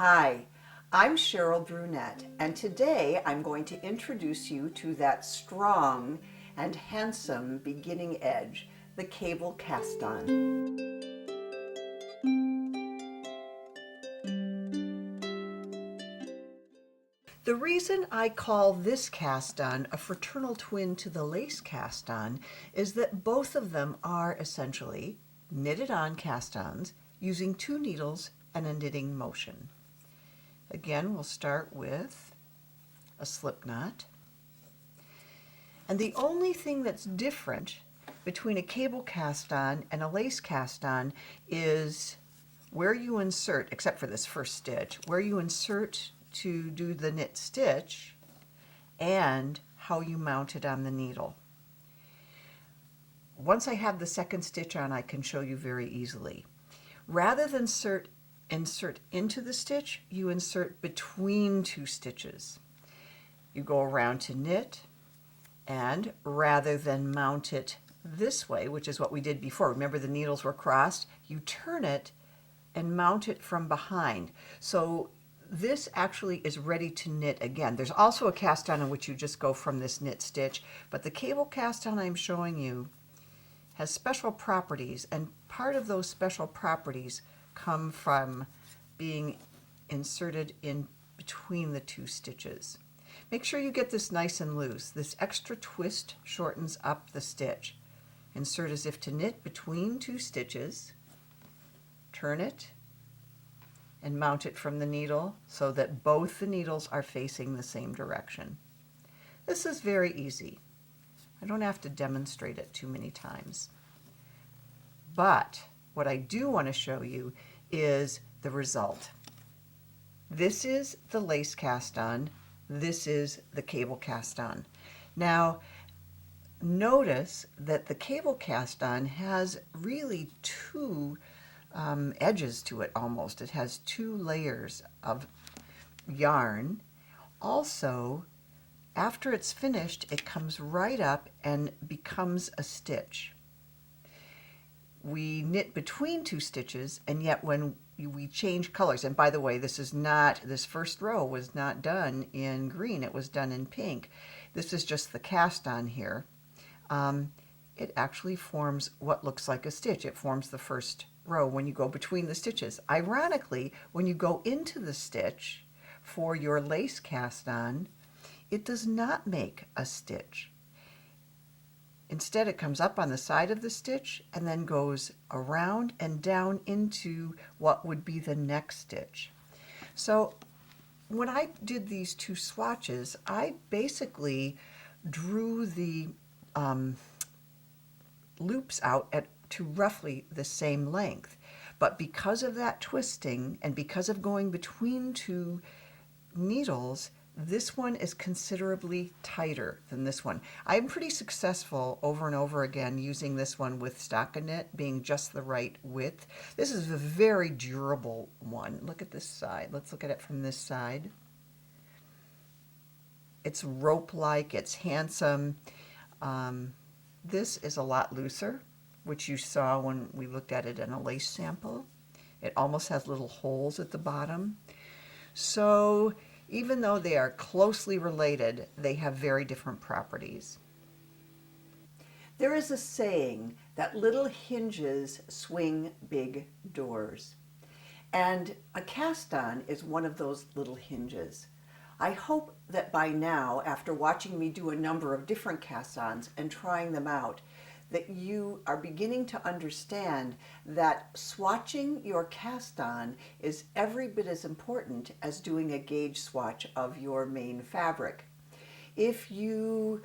Hi, I'm Cheryl Brunette, and today I'm going to introduce you to that strong and handsome beginning edge, the cable cast on. The reason I call this cast on a fraternal twin to the lace cast on is that both of them are essentially knitted on cast ons using two needles and a knitting motion. Again, we'll start with a slip knot. And the only thing that's different between a cable cast on and a lace cast on is where you insert, except for this first stitch, where you insert to do the knit stitch and how you mount it on the needle. Once I have the second stitch on, I can show you very easily. Rather than insert into the stitch, you insert between two stitches. You go around to knit, and rather than mount it this way, which is what we did before, remember the needles were crossed, you turn it and mount it from behind. So this actually is ready to knit again. There's also a cast on in which you just go from this knit stitch, but the cable cast on I'm showing you has special properties, and part of those special properties come from being inserted in between the two stitches. Make sure you get this nice and loose. This extra twist shortens up the stitch. Insert as if to knit between two stitches, turn it, and mount it from the needle so that both the needles are facing the same direction. This is very easy. I don't have to demonstrate it too many times. But what I do want to show you is the result. This is the lace cast on. This is the cable cast on. Now, notice that the cable cast on has really two edges to it almost. It has two layers of yarn. Also, after it's finished, it comes right up and becomes a stitch. We knit between two stitches, and yet when we change colors, and by the way, this first row was not done in green, it was done in pink. This is just the cast on here. It actually forms what looks like a stitch. It forms the first row when you go between the stitches. Ironically, when you go into the stitch for your lace cast on, it does not make a stitch. Instead, it comes up on the side of the stitch and then goes around and down into what would be the next stitch. So when I did these two swatches, I basically drew the loops out to roughly the same length. But because of that twisting and because of going between two needles, this one is considerably tighter than this one. I'm pretty successful over and over again using this one with stockinette being just the right width. This is a very durable one. Look at this side. Let's look at it from this side. It's rope-like, it's handsome. This is a lot looser, which you saw when we looked at it in a lace sample. It almost has little holes at the bottom. So even though they are closely related, they have very different properties. There is a saying that little hinges swing big doors. And a cast on is one of those little hinges. I hope that by now, after watching me do a number of different cast-ons and trying them out, that you are beginning to understand that swatching your cast-on is every bit as important as doing a gauge swatch of your main fabric. If you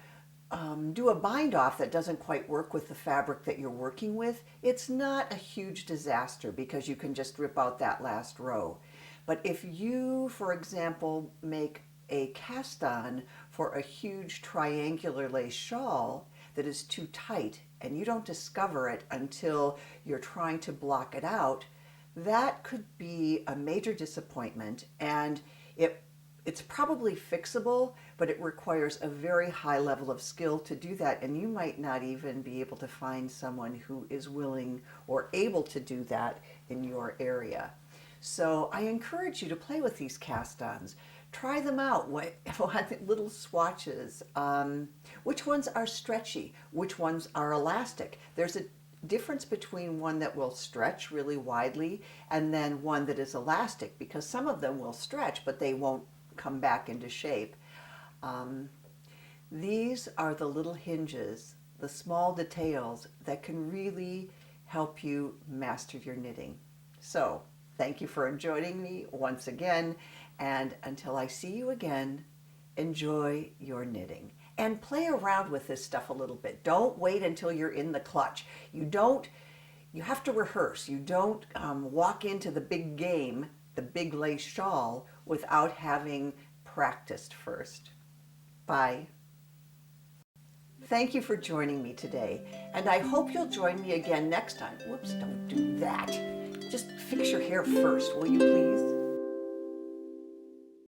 do a bind-off that doesn't quite work with the fabric that you're working with, it's not a huge disaster because you can just rip out that last row. But if you, for example, make a cast-on for a huge triangular lace shawl that is too tight and you don't discover it until you're trying to block it out, that could be a major disappointment, and it's probably fixable, but it requires a very high level of skill to do that, and you might not even be able to find someone who is willing or able to do that in your area. So I encourage you to play with these cast-ons. Try them out. What little swatches? Which ones are stretchy? Which ones are elastic? There's a difference between one that will stretch really widely and then one that is elastic, because some of them will stretch but they won't come back into shape. These are the little hinges, the small details that can really help you master your knitting. So thank you for joining me once again, and until I see you again, enjoy your knitting and play around with this stuff a little bit. Don't wait until you're in the clutch. You have to rehearse. You don't walk into the big game, the big lace shawl, without having practiced first. Bye. Thank you for joining me today, and I hope you'll join me again next time. Whoops, don't do that. Just fix your hair first, will you please?